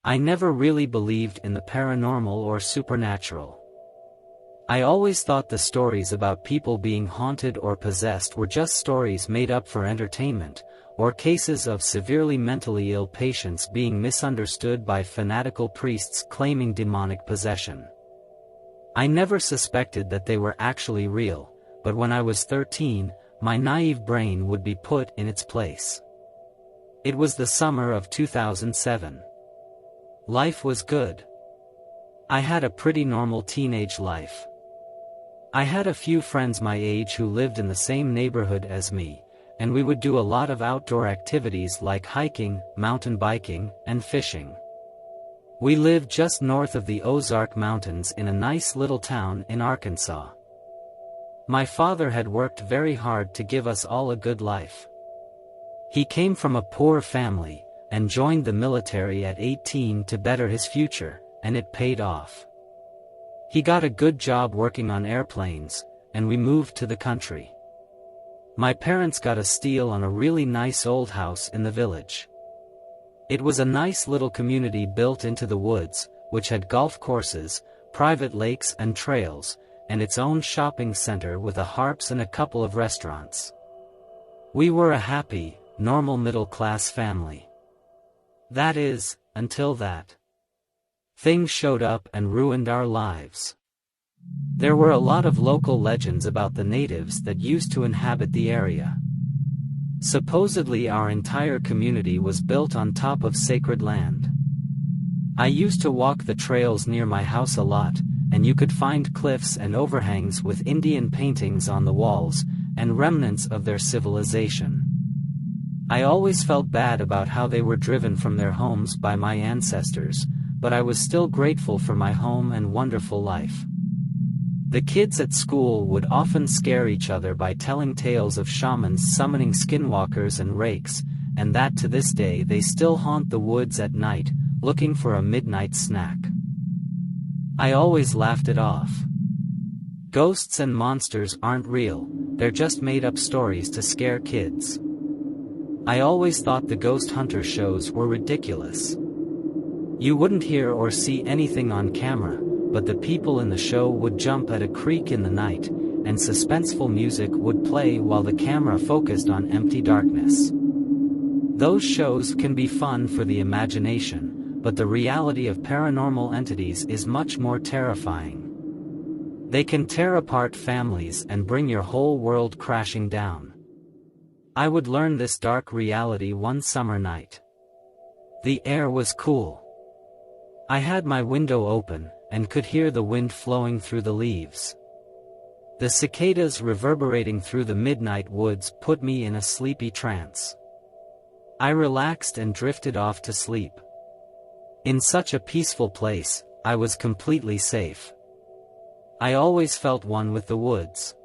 I never really believed in the paranormal or supernatural. I always thought the stories about people being haunted or possessed were just stories made up for entertainment, or cases of severely mentally ill patients being misunderstood by fanatical priests claiming demonic possession. I never suspected that they were actually real, but when I was 13, my naive brain would be put in its place. It was the summer of 2007. Life was good. I had a pretty normal teenage life. I had a few friends my age who lived in the same neighborhood as me, and we would do a lot of outdoor activities like hiking, mountain biking, and fishing. We lived just north of the Ozark Mountains in a nice little town in Arkansas. My father had worked very hard to give us all a good life. He came from a poor family, and joined the military at 18 to better his future, and it paid off. He got a good job working on airplanes, and we moved to the country. My parents got a steal on a really nice old house in the village. It was a nice little community built into the woods, which had golf courses, private lakes and trails, and its own shopping center with a Harps and a couple of restaurants. We were a happy, normal middle-class family. That is, until that things showed up and ruined our lives. There were a lot of local legends about the natives that used to inhabit the area. Supposedly our entire community was built on top of sacred land. I used to walk the trails near my house a lot, and you could find cliffs and overhangs with Indian paintings on the walls, and remnants of their civilization. I always felt bad about how they were driven from their homes by my ancestors, but I was still grateful for my home and wonderful life. The kids at school would often scare each other by telling tales of shamans summoning skinwalkers and rakes, and that to this day they still haunt the woods at night, looking for a midnight snack. I always laughed it off. Ghosts and monsters aren't real, they're just made-up stories to scare kids. I always thought the ghost hunter shows were ridiculous. You wouldn't hear or see anything on camera, but the people in the show would jump at a creek in the night, and suspenseful music would play while the camera focused on empty darkness. Those shows can be fun for the imagination, but the reality of paranormal entities is much more terrifying. They can tear apart families and bring your whole world crashing down. I would learn this dark reality one summer night. The air was cool. I had my window open, and could hear the wind flowing through the leaves. The cicadas reverberating through the midnight woods put me in a sleepy trance. I relaxed and drifted off to sleep. In such a peaceful place, I was completely safe. I always felt one with the woods.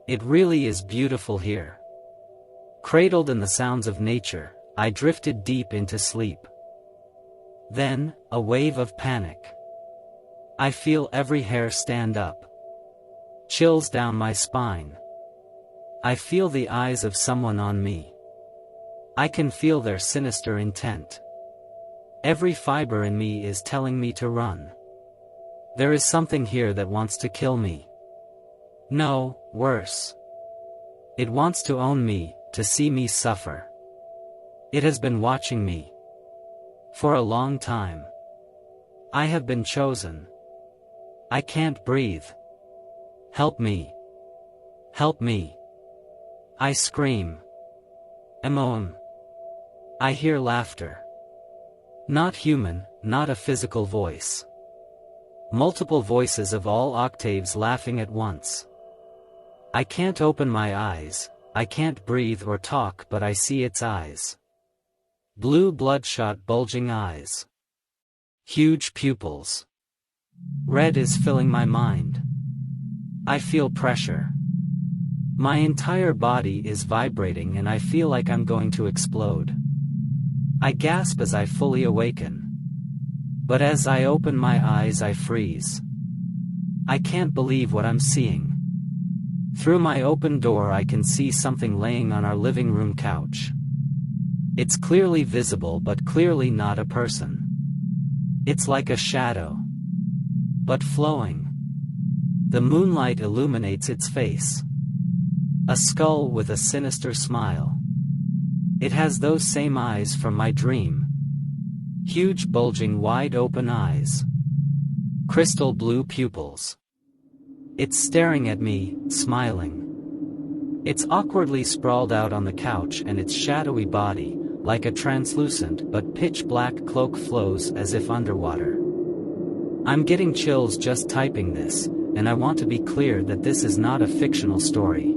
It really is beautiful here. Cradled in the sounds of nature, I drifted deep into sleep. Then, a wave of panic. I feel every hair stand up. Chills down my spine. I feel the eyes of someone on me. I can feel their sinister intent. Every fiber in me is telling me to run. There is something here that wants to kill me. No, worse. It wants to own me, to see me suffer. It has been watching me. For a long time. I have been chosen. I can't breathe. Help me. Help me. I scream. Emoem. I hear laughter. Not human, not a physical voice. Multiple voices of all octaves laughing at once. I can't open my eyes, I can't breathe or talk, but I see its eyes. Blue bloodshot bulging eyes. Huge pupils. Red is filling my mind. I feel pressure. My entire body is vibrating and I feel like I'm going to explode. I gasp as I fully awaken. But as I open my eyes I freeze. I can't believe what I'm seeing. Through my open door I can see something laying on our living room couch. It's clearly visible but clearly not a person. It's like a shadow, but flowing. The moonlight illuminates its face. A skull with a sinister smile. It has those same eyes from my dream. Huge bulging wide open eyes. Crystal blue pupils. It's staring at me, smiling. It's awkwardly sprawled out on the couch and its shadowy body, like a translucent but pitch-black cloak, flows as if underwater. I'm getting chills just typing this, and I want to be clear that this is not a fictional story.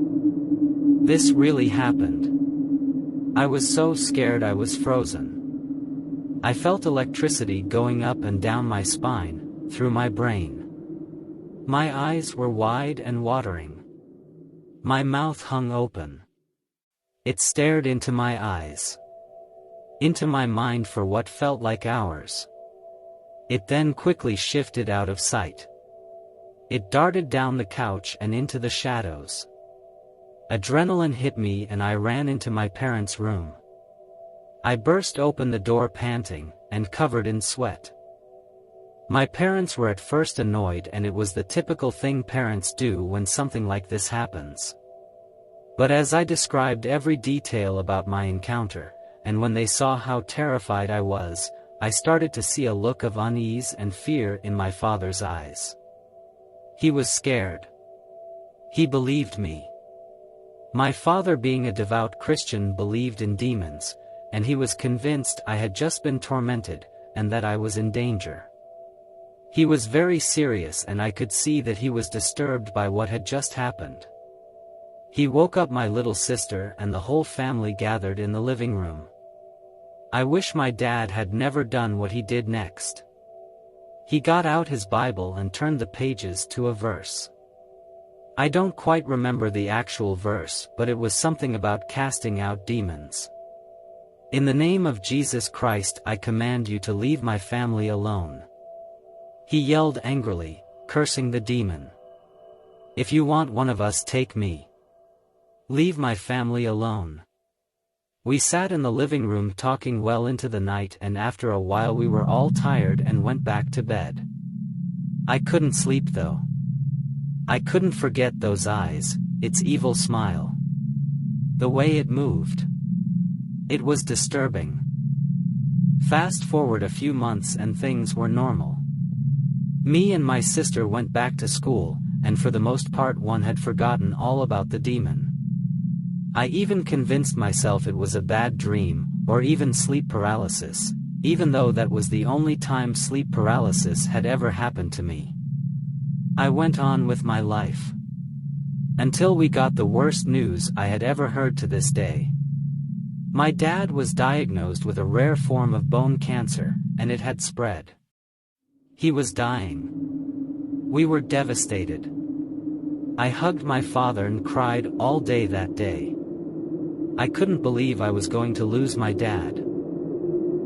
This really happened. I was so scared I was frozen. I felt electricity going up and down my spine, through my brain. My eyes were wide and watering. My mouth hung open. It stared into my eyes. Into my mind for what felt like hours. It then quickly shifted out of sight. It darted down the couch and into the shadows. Adrenaline hit me and I ran into my parents' room. I burst open the door panting, and covered in sweat. My parents were at first annoyed, and it was the typical thing parents do when something like this happens. But as I described every detail about my encounter, and when they saw how terrified I was, I started to see a look of unease and fear in my father's eyes. He was scared. He believed me. My father, being a devout Christian, believed in demons, and he was convinced I had just been tormented, and that I was in danger. He was very serious, and I could see that he was disturbed by what had just happened. He woke up my little sister, and the whole family gathered in the living room. I wish my dad had never done what he did next. He got out his Bible and turned the pages to a verse. I don't quite remember the actual verse, but it was something about casting out demons. In the name of Jesus Christ, I command you to leave my family alone. He yelled angrily, cursing the demon. If you want one of us, take me. Leave my family alone. We sat in the living room talking well into the night, and after a while we were all tired and went back to bed. I couldn't sleep though. I couldn't forget those eyes, its evil smile. The way it moved. It was disturbing. Fast forward a few months and things were normal. Me and my sister went back to school, and for the most part one had forgotten all about the demon. I even convinced myself it was a bad dream, or even sleep paralysis, even though that was the only time sleep paralysis had ever happened to me. I went on with my life. Until we got the worst news I had ever heard to this day. My dad was diagnosed with a rare form of bone cancer, and it had spread. He was dying. We were devastated. I hugged my father and cried all day that day. I couldn't believe I was going to lose my dad.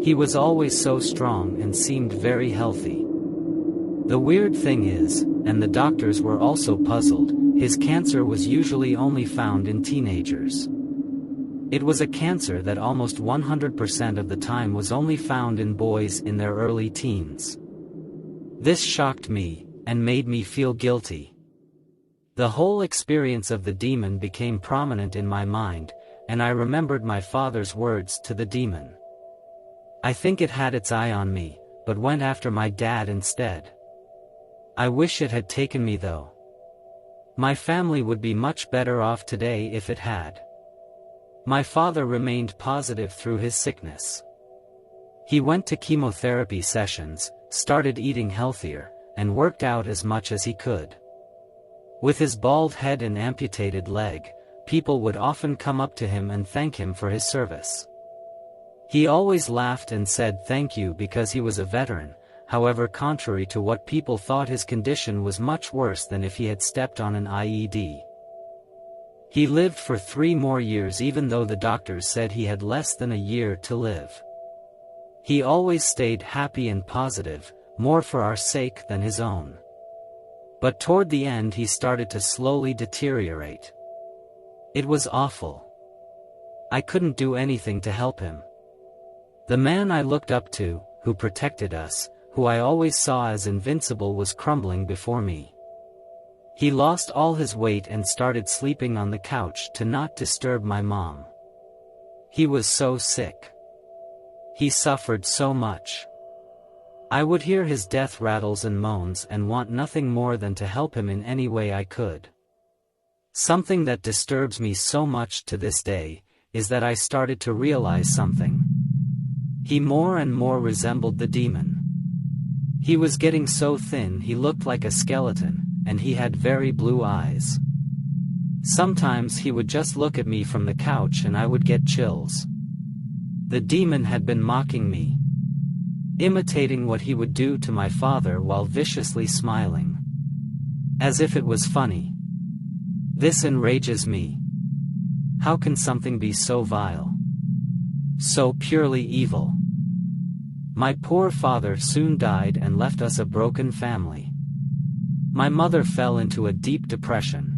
He was always so strong and seemed very healthy. The weird thing is, and the doctors were also puzzled, his cancer was usually only found in teenagers. It was a cancer that almost 100% of the time was only found in boys in their early teens. This shocked me, and made me feel guilty. The whole experience of the demon became prominent in my mind, and I remembered my father's words to the demon. I think it had its eye on me, but went after my dad instead. I wish it had taken me though. My family would be much better off today if it had. My father remained positive through his sickness. He went to chemotherapy sessions, started eating healthier, and worked out as much as he could. With his bald head and amputated leg, people would often come up to him and thank him for his service. He always laughed and said thank you because he was a veteran. However, contrary to what people thought, his condition was much worse than if he had stepped on an IED. He lived for 3 more years even though the doctors said he had less than a year to live. He always stayed happy and positive, more for our sake than his own. But toward the end he started to slowly deteriorate. It was awful. I couldn't do anything to help him. The man I looked up to, who protected us, who I always saw as invincible, was crumbling before me. He lost all his weight and started sleeping on the couch to not disturb my mom. He was so sick. He suffered so much. I would hear his death rattles and moans and want nothing more than to help him in any way I could. Something that disturbs me so much to this day is that I started to realize something. He more and more resembled the demon. He was getting so thin he looked like a skeleton, and he had very blue eyes. Sometimes he would just look at me from the couch and I would get chills. The demon had been mocking me, imitating what he would do to my father while viciously smiling. As if it was funny. This enrages me. How can something be so vile? So purely evil? My poor father soon died and left us a broken family. My mother fell into a deep depression.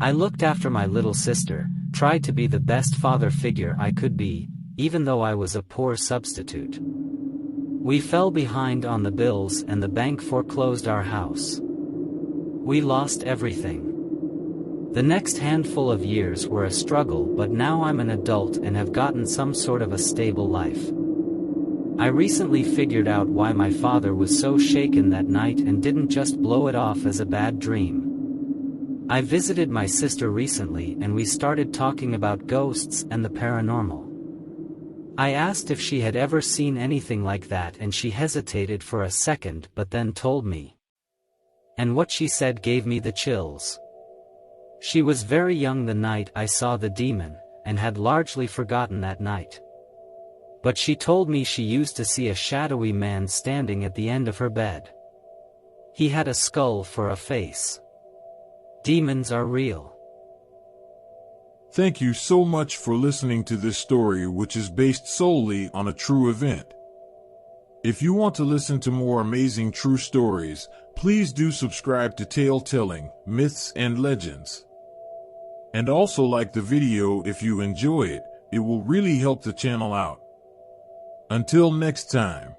I looked after my little sister, tried to be the best father figure I could be, even though I was a poor substitute. We fell behind on the bills and the bank foreclosed our house. We lost everything. The next handful of years were a struggle, but now I'm an adult and have gotten some sort of a stable life. I recently figured out why my father was so shaken that night and didn't just blow it off as a bad dream. I visited my sister recently and we started talking about ghosts and the paranormal. I asked if she had ever seen anything like that and she hesitated for a second but then told me. And what she said gave me the chills. She was very young the night I saw the demon, and had largely forgotten that night. But she told me she used to see a shadowy man standing at the end of her bed. He had a skull for a face. Demons are real. Thank you so much for listening to this story, which is based solely on a true event. If you want to listen to more amazing true stories, please do subscribe to Tale Telling, Myths and Legends. And also like the video if you enjoy it, it will really help the channel out. Until next time.